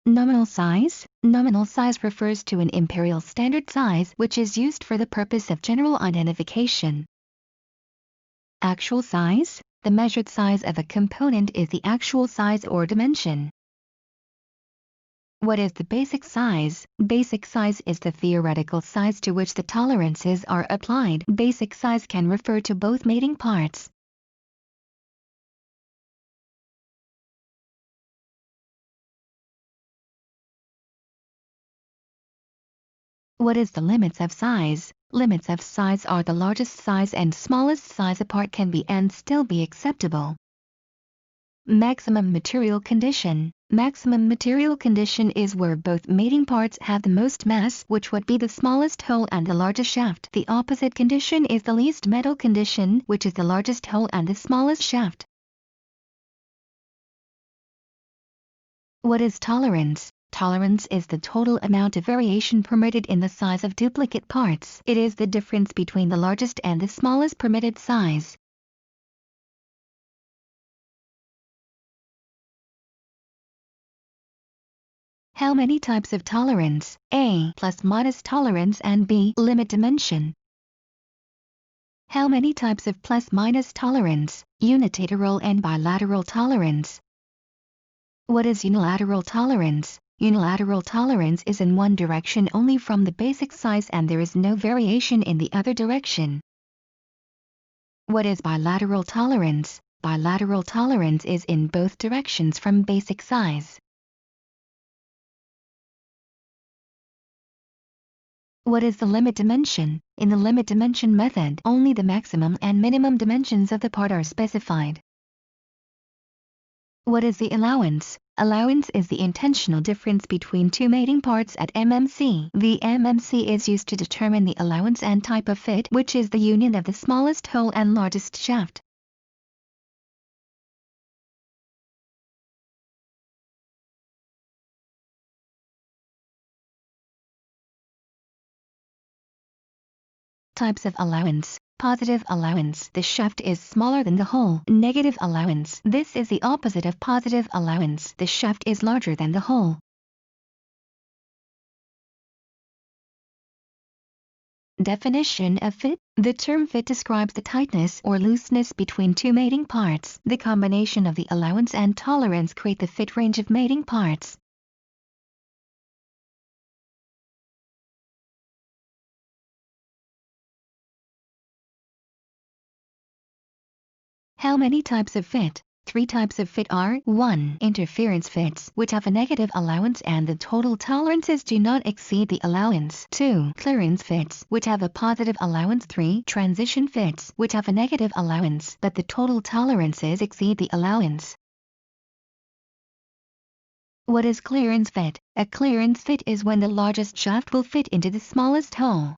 Nominal size. Nominal size refers to an imperial standard size which is used for the purpose of general identification. Actual size. The measured size of a component is the actual size or dimension. What is the basic size? Basic size is the theoretical size to which the tolerances are applied. Basic size can refer to both mating parts. What is the limits of size? Limits of size are the largest size and smallest size apart can be and still be acceptable. Maximum material condition. Maximum material condition is where both mating parts have the most mass, which would be the smallest hole and the largest shaft. The opposite condition is the least metal condition, which is the largest hole and the smallest shaft. What is tolerance? Tolerance is the total amount of variation permitted in the size of duplicate parts. It is the difference between the largest and the smallest permitted size. How many types of tolerance? A. Plus-minus tolerance and B. Limit dimension. How many types of plus-minus tolerance? Unilateral and bilateral tolerance. What is unilateral tolerance? Unilateral tolerance is in one direction only from the basic size and there is no variation in the other direction. What is bilateral tolerance? Bilateral tolerance is in both directions from basic size. What is the limit dimension? In the limit dimension method, only the maximum and minimum dimensions of the part are specified. What is the allowance? Allowance is the intentional difference between two mating parts at MMC. The MMC is used to determine the allowance and type of fit, which is the union of the smallest hole and largest shaft. Types of allowance. Positive allowance. The shaft is smaller than the hole. Negative allowance. This is the opposite of positive allowance. The shaft is larger than the hole. Definition of fit. The term fit describes the tightness or looseness between two mating parts. The combination of the allowance and tolerance create the fit range of mating parts. How many types of fit? 3 types of fit are 1. Interference fits, which have a negative allowance and the total tolerances do not exceed the allowance. 2. Clearance fits, which have a positive allowance. 3. Transition fits, which have a negative allowance, but the total tolerances exceed the allowance. What is clearance fit? A clearance fit is when the largest shaft will fit into the smallest hole.